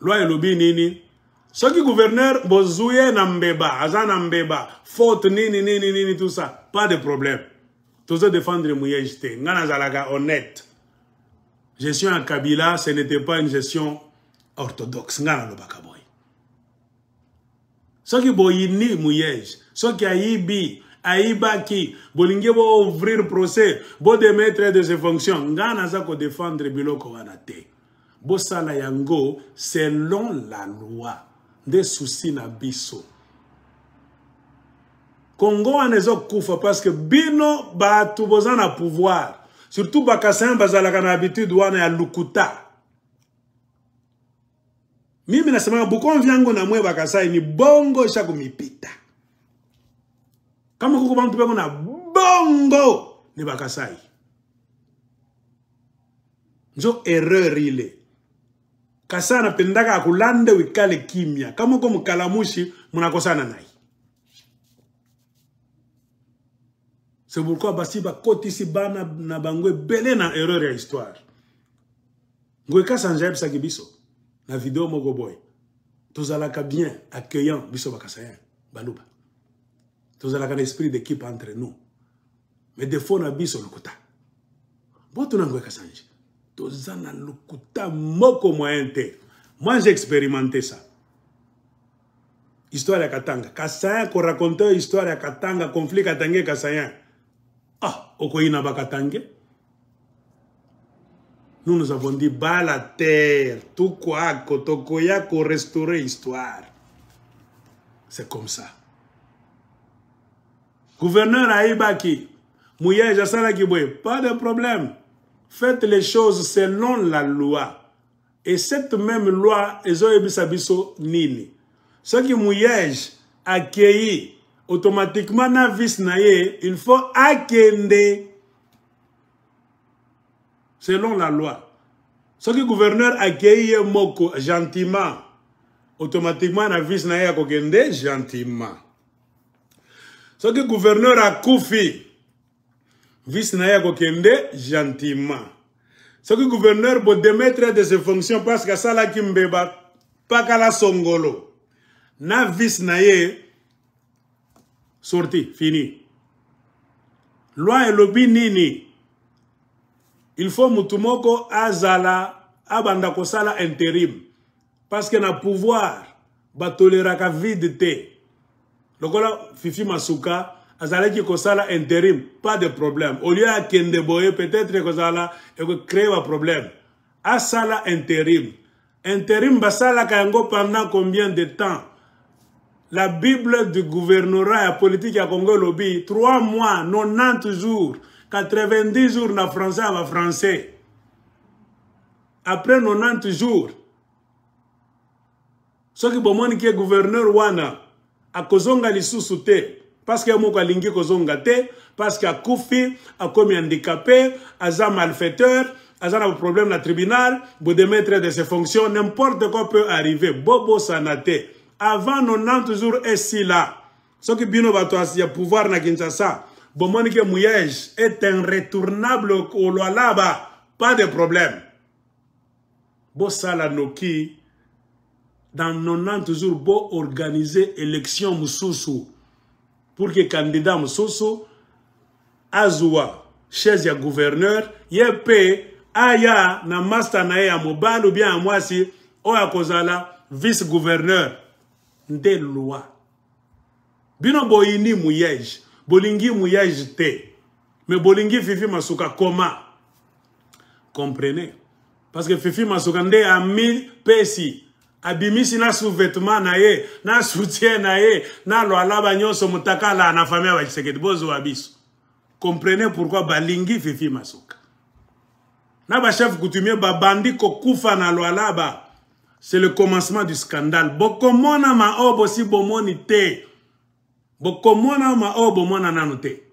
loi elobi nini soki gouverneur bozouye na mbeba aza na mbeba faute nini tout ça pas de problème tous défendre Mouyej te ngana zalaka honnête gestion à Kabila ce n'était pas une gestion orthodoxe ngana lobaka boy soki boyini Mouyej soki ayibi aibaki bolingi bo ouvrir procès bo démettre de ses fonctions ngana za ko défendre biloko wana te bo sala yango selon la loi des soucis na biso Congo anezo kufa parce que bino batu boza na pouvoir surtout bakasayan bazalaka na habitude wana ya lukuta mimi nasema buko vyango na mwe bakasai ni bongo shako mipita kama kuko bantu beko na bongo ni bakasai njo erreur ile kasana pendaka akulande wikale kimya kama uko mkalamushi munakosana nai c'est pourquoi basi ba kotisi bana na bangwe belé na erreur ya histoire ngwe kasa njeb sa gibiso na vidéo moko boy tozalaka bien accueillant biso bakasayen baluba tozalaka na esprit d'équipe entre nous mais des fois na biso lokuta boto na ngwe kasa nje tozana lokuta moko moyen te moi j'ai expérimenté ça histoire ya Katanga kasayen ko raconter histoire ya Katanga conflit Katanga kasayen ah okoyina bakatange nous avons dit bas la terre tout quoi kotokoya ko restaurer histoire c'est comme ça gouverneur Aibaki Mouyej asala kiboye pas de problème faites les choses selon la loi et cette même loi ezo ebisa biso nini ce qui Mouyej accueilli automatiquement na vis naye il faut akende selon la loi. Ce que le gouverneur accueille moko gentiment, automatiquement na vis naye akokende gentiment. Ce que le gouverneur a koufi, vis naye akokende gentiment. Ce que le gouverneur peut démettre de ses fonctions parce que ça la kimbeba pas kala songolo. Na vis naye sorti, fini. Loi et lobby nini. Il faut mutumoko azala abanda kosala intérim. Parce que na pouvoir ba toléraka vide te. Lokola Fifi Masuka azala ki kosala intérim, pas de problème. Au lieu à kende boye peut-être kosala et créer un problème. Asala intérim. Intérim basala kayango pendant combien de temps? La Bible du gouvernorat et politique à Congo lobby 3 mois, 90 jours. 90 jours na français à français. Après 90 jours, ce qui bomoni qui est gouverneur wana a kozonga lisusu te parce que moko alingi kozonga te parce que a koufi a comme handicapé, a malfaiteur, a un problème na tribunal, bo démettre de ses fonctions, n'importe quoi peut arriver. Bobo sanate. Avant 90 jours et si là, ce qui bino bato a pouvoir na Kinshasa. Bomoni que Mouyej est irrétournable au loi là-bas. Pas de problème. Bossala Noki, dans 90 jours, bo organiser élection Moussoussou. Pour que candidat Moussoussou, Azoua, chaise ya gouverneur, yepe, aya, na master na ya mobile ou bien à moi si, oya kozala, vice-gouverneur. Nde loi. Bino boyini Mouyej. Bolingi Mouyej te. Mais Bolingi Fifi Masuka comment? Comprenez? Parce que Fifi Masuka nde a mis pesi. Abimisi na sous-vêtement na ye, na soutien na ye, na lo alaba nyonso mutaka la na famille wa Tshisekedi bozo abiso. Comprenez pourquoi Balingi Fifi Masuka. Na ba chef coutumier ba bandi ko kufa na lo alaba. C'est le commencement du scandale. Bokomona ma obo si bomoni te. Bokomona ma obo mona nanote.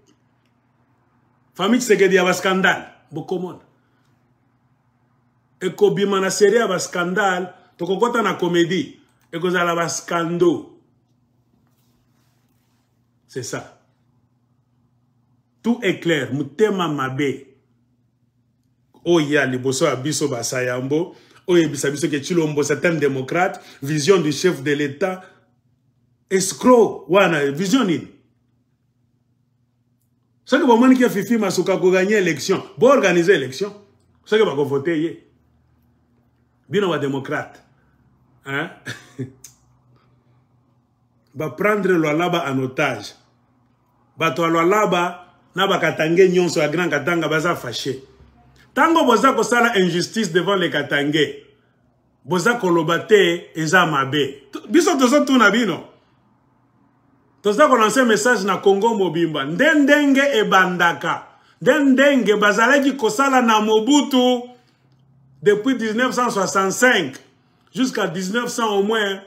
Famille Tshisekedi ya ba scandale. Bokomona. Eko bima na série ya ba scandale. Tokokota na comédie. Eko zala ba scando. C'est ça. Tout est clair. Mutema mabe. Oya liboso abiso ba sayambo. oyebisa biso ke Tshilombo c'est un démocrate, vision du chef de l'État, escroc, wana, vision nini. C'est que bon monde qui a Fifi Masuka ko gagner élection, bon organiser élection. C'est que ba ko voter yé. Bino wa démocrate. Hein? Ba prendre le laba en otage. Ba to lo laba na ba Katangé nyonso ya grand Katanga baza fâché. Tango boza ko sala injustice devant les Katangé. Boza ko lobate eza mabe. Biso tozo tuna bino. Toza ko lancer message na Congo mobimba. Ndendenge e bandaka. Ndendenge bazalaki ko sala na Mobutu depuis 1965 jusqu'à 1900 au moins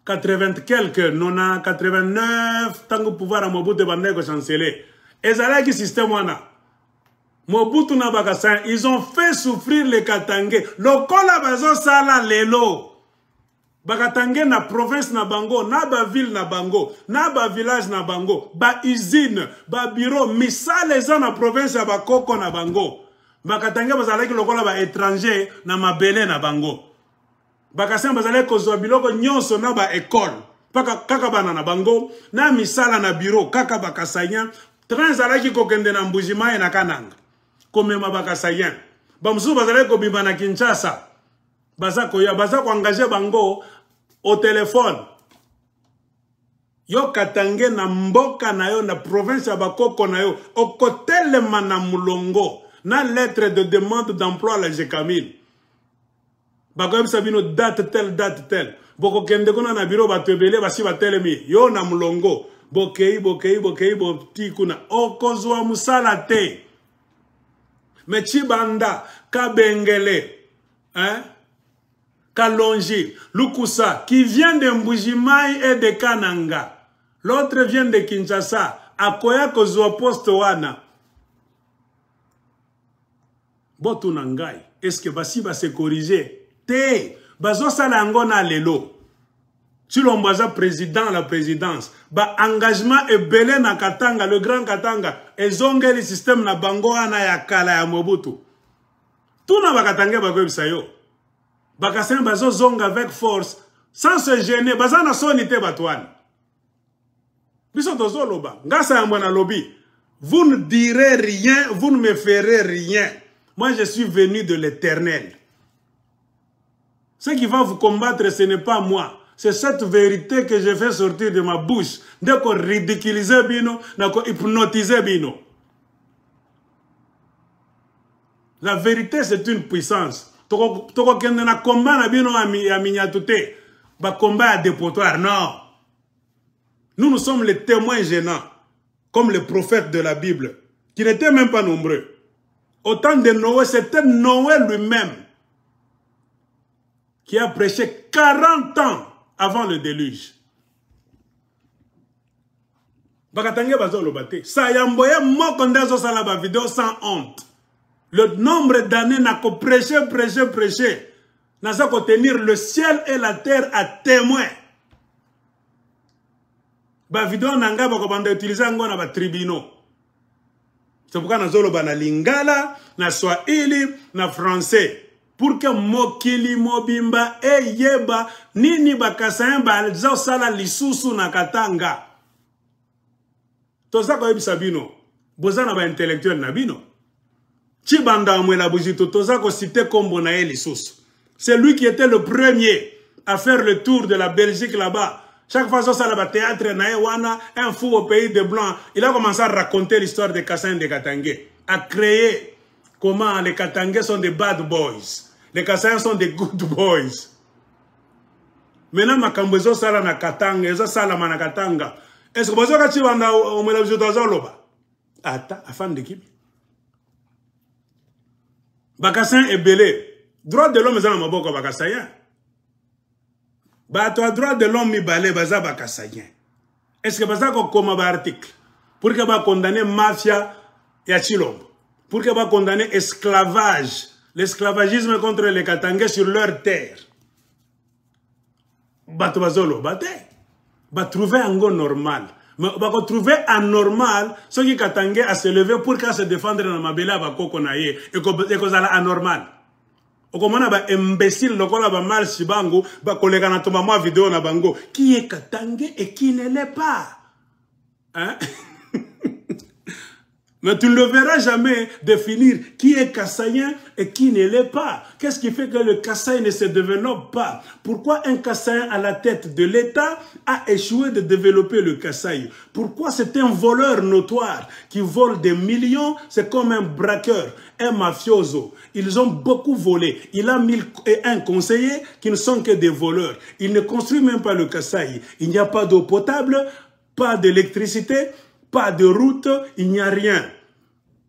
80 quelques, 89, tant que pouvoir à Mobutu bandeko chanceler. Ezalaki système wana. Mobutu na Bakasayan, ils ont fait souffrir les Katangé. Lokola bazo sala lelo. Bakatangé na province na bango, na ba ville na bango, na ba village na bango, ba usine, ba bureau, misale eza na province ya bakoko na bango. Bakatangé bazalaki lokola ba étranger na mabele na bango. Bakasayan bazalaki kozwa biloko nyonso na ba école. Kaka bana na bango, na misala na bureau, kaka Bakasayan, train zalaki kokende na Mbujimai na Kananga. Komema Bakasayan. Bamsu bazalaki kobimba na Kinshasa. Baza ko engagé bango au téléphone. Yo Katangé na mboka na yo na province ya bakoko na yo okotelema na mulongo na lettre de demande d'emploi à la Jekamil. Bako sabino date tel. Boko kende kona na bureau batebele basi batelemi yo na mulongo. Bokei boti kuna okozwa musala te. Mechibanda Kabengele hein? Kalonji, Lukusa, qui vient de Mbujimai et de Kananga. L'autre vient de Kinshasa. Akoya kozwa poste wana. Botu nangai. Est-ce que basi va se corriger? Te. Bazo salango na lelo. Tshilombo aza président la présidence. Ba engagement e belé na Katanga, le grand Katanga. Ezonge le système na bango ana ya kala ya Mobutu. Tuna bakatangé bakoyebisa yo. Bakasayan bazo zonga avec force, sans se gêner, bazana sonité batouane. Biso tozo loba, ngasa ya mwana lobi, vous ne direz rien, vous ne me ferez rien. Moi je suis venu de l'Éternel. Ce qui va vous combattre, ce n'est pas moi. C'est cette vérité que je fais sortir de ma bouche. Dès qu'on ridiculise bino, qu'on hypnotise bino. La vérité c'est une puissance. Toko kende na combat na bino a minyatute. Ba combat à dépotoir. Non. Nous sommes les témoins gênants. Comme les prophètes de la Bible. Qui n'étaient même pas nombreux. Au temps de Noé, c'était Noé lui-même. Qui a prêché 40 ans avant le déluge. Bakatangé bazo lobate. Sayamboye mokondazo salaba vidéo sans honte. Le nombre d'années n'a qu'à prêcher. N'a qu'à tenir le ciel et la terre à témoin. Ba vidéo nanga bako banda utiliser ngo na ba tribunaux. C'est pourquoi na zolo ba na lingala, na swahili, na français. Pour que mokili mobimba e yeba nini Bakasayan ba zo sala lisusu na Katanga. Toza ko yebisa bino. Bozana ba intellectuel na bino. Chibanda Mwela Bujito toza ko cité kombo na ye lisusu. C'est lui qui était le premier à faire le tour de la Belgique là-bas. Chaque fois que ça la théâtre na ye wana un fou au pays de blancs, il a commencé à raconter l'histoire de Kasayan de Katangé, à créer comment les Katangés sont des bad boys, les Kasayan sont des good boys. Maintenant makambezo sala na Katanga, ezo sala na Katanga. Est-ce que bozo ka chibanda Mwela Bujito azoloba? Ata afan de qui? Bakasayan est belé. Droit de l'homme est dans maboko Bakasayan. Bato droit de l'homme mi balé baza Bakasayan. Est-ce que baza ko koma ba article pour que ba condamner mafia ya Tshilombo, pour que ba condamner esclavage, l'esclavagisme contre les Katangais sur leur terre. Bato bazolo bate. Ba trouver un go normal. Mais on va trouver anormal ceux qui Katangé à se lever pour qu'à se défendre dans ma belle bakoko naie et que ça anormal. Okomana ba imbécile lokola ba mal shibango ba kolega na tomba moi vidéo na bango qui est Katangé et qui ne l'est pas. Hein? Mais tu ne le verras jamais définir qui est Kassaïen et qui ne l'est pas. Qu'est-ce qui fait que le Kasaï ne se développe pas? Pourquoi un Kassaïen à la tête de l'État a échoué de développer le Kasaï? Pourquoi c'est un voleur notoire qui vole des millions? C'est comme un braqueur, un mafioso. Ils ont beaucoup volé. Il a 1001 conseillers qui ne sont que des voleurs. Il ne construit même pas le Kasaï. Il n'y a pas d'eau potable, pas d'électricité, pas de route, il n'y a rien.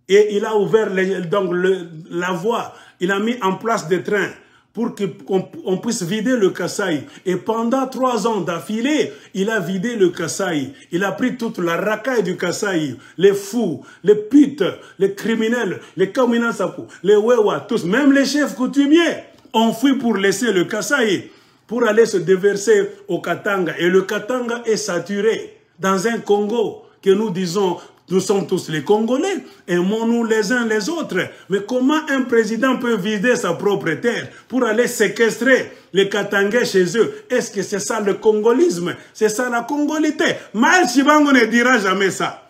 Et il a ouvert la voie. Il a mis en place des trains pour qu'on puisse vider le Kasaï. Et pendant 3 ans d'affilée, il a vidé le Kasaï. Il a pris toute la racaille du Kasaï. Les fous, les putes, les criminels, les Kaminasapu, les Wewa, tous, même les chefs coutumiers, ont fui pour laisser le Kasaï, pour aller se déverser au Katanga. Et le Katanga est saturé dans un Congo que nous disons, nous sommes tous les Congolais, aimons-nous les uns les autres. Mais comment un président peut vider sa propre terre pour aller séquestrer les Katangais chez eux? Est-ce que c'est ça le congolisme? C'est ça la congolité? Mal Chibango ne dira jamais ça.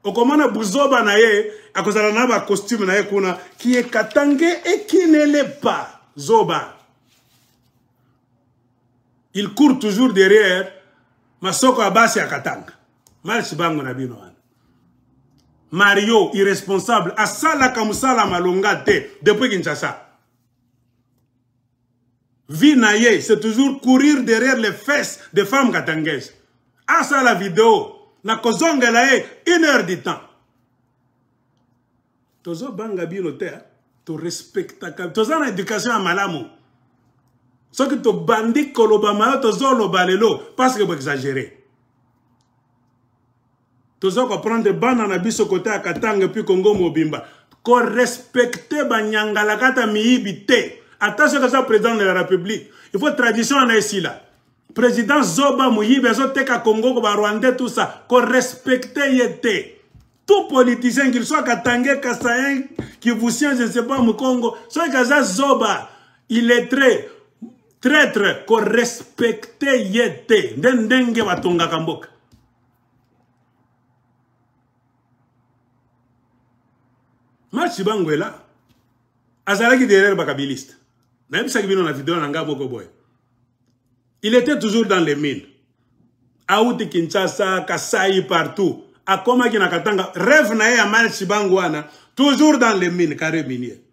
Okomana Buzoba naye, akozala na ba costume naye kuna, qui est Katangais et qui ne l'est pas. Zoba. Il court toujours derrière Masoko Abasi à Katanga. Mal Chibango na bino. Mario, irresponsable, asala kamusala malonga te, depuis Kinshasa. Vinaye, c'est toujours courir derrière les fesses des femmes katangaises. Asa la vidéo, na kozonga lae, 1 heure du temps. Tozo banga bino te, to respecta, tozo na éducation à malamu. Ce que to bandi kolobama, tozo lo balelo, parce que vous exagérez. Tozo ko prendre bana na biso côté à Katanga puis Congo Mobimba. Ko respecter banyangala kata miibite. Attention que ça président de la République. Il faut tradition en ici là. Président Zoba Muyibe zo teka Congo ko ba Rwandais tout ça. Ko respecter yete. Tout politicien qu'il soit Katangé, Kassaïen, Kivusien, je ne sais pas mu Congo, soit kaza Zoba, il est très traître ko respecter yete. Ndenge batonga kamboka. Marchi Bango est là. Azalaki derrière Bakabiliste. Il était toujours dans les mines. Aouti Kinshasa, Kasai, partout. A Koma Kinakatanga, rêve nae à Marchi Bango ana, toujours dans les mines, carré minier.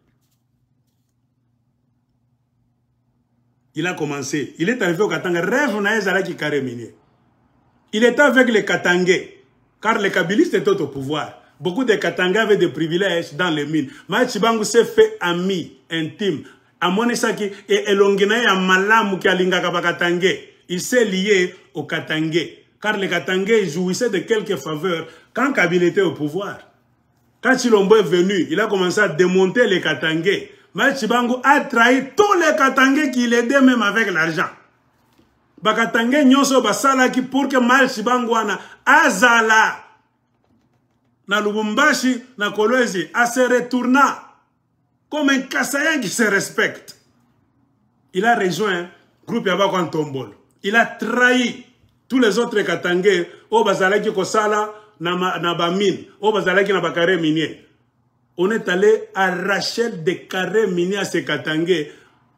Il a commencé. Il est arrivé au Katanga, rêve nae Zalaki carré minier. Il était avec les Katangais, car les Kabilistes étaient au pouvoir. Beaucoup de Katanga avaient des privilèges dans les mines. Marchi Bango s'est fait ami, intime. Amonesaki et Elongina et Malamu qui a l'ingaka Katangé. Il s'est lié aux Katangais. Car les Katangais jouissaient de quelques faveurs quand Kabila était au pouvoir. Quand Chilombo est venu, il a commencé à démonter les Katangais. Marchi Bango a trahi tous les Katangais qui l'aidaient même avec l'argent. Bakatangais nyoso basala qui pour que Marchi Bango ana azala. Na Lubumbashi, na Kolwezi, à se retourner comme un Kassaïen qui se respecte. Il a rejoint le groupe Yabakwan Tombol. Il a trahi tous les autres Katangais, au Bazalaki Kosala, na Bamine, au Bazalaki na Bakare minier. On est allé arracher des carrés miniers à ces Katangais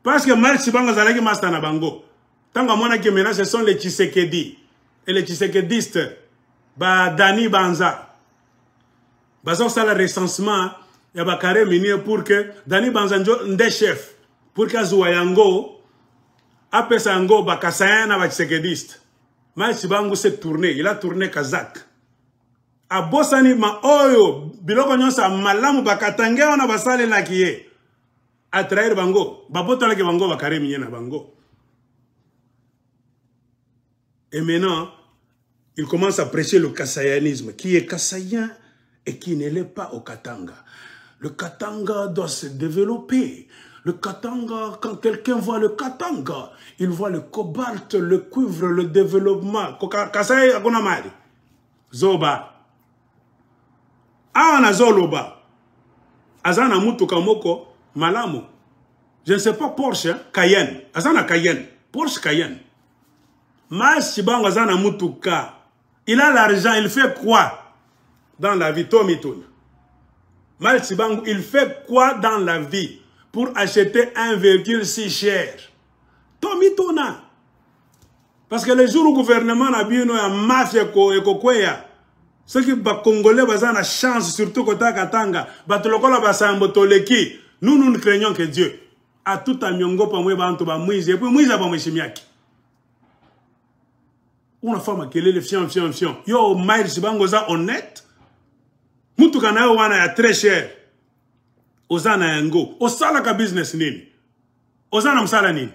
parce que Marchi Bango Zalaki Masta na Bango. Tant que moi, maintenant, ce sont les Tshisekedi et les Tshisekedistes, Dani Banza. Bazo ça le recensement ya bakare minier pour que Dani Banzanjo nde chef pour que Zouayango apesa ngo bakasayan na bachisekediste. Marchi Bango s'est tourné, il a tourné Kazakh. A Bosani ma oyo biloko nyonsa malamu bakatange ona basale la kiye. A trahir Bango, baboto la ki Bango bakare minier na Bango. Et maintenant, il commence à prêcher le kassayanisme. Qui est kassayen et qui ne l'est pas au Katanga. Le Katanga doit se développer. Le Katanga, quand quelqu'un voit le Katanga, il voit le cobalt, le cuivre, le développement. Kasai akonamari. Zoba. Awana zoloba. Azana mutu kamoko malamu. Je ne sais pas, Porsche, hein? Cayenne. Azana Cayenne. Porsche Cayenne. Mas Chibango Azana Mutuka. Il a l'argent, il fait quoi dans la vie? Tommy Tuna. Mas Chibango, il fait quoi dans la vie pour acheter un véhicule si cher? Tommy Tuna. Parce que les jours où le gouvernement a bien la mafia et kokwea, ceux qui sont congolais, ils ont la chance, surtout quand Katanga, nous ne craignons que Dieu. À tout à Myongo, pour moi, et puis moi, je suis une femme qui est le fion. Yo, Maïr Sibangoza honnête. Moutoukana wana est très cher. Ozana yango. Osalaka business nini. Ozana msala nini.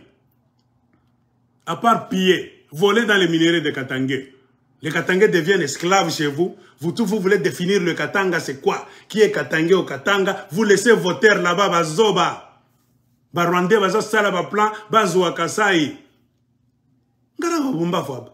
À part piller, voler dans les minerais de Katangé. Les Katangais deviennent esclaves chez vous. Vous voulez définir le Katanga, c'est quoi? Qui est Katangé au Katanga? Vous laissez vos terres là-bas, Bazoba. Barwande, Bazo Sala, Baplan, Bazo Akasai. Ngara Bumba Fab.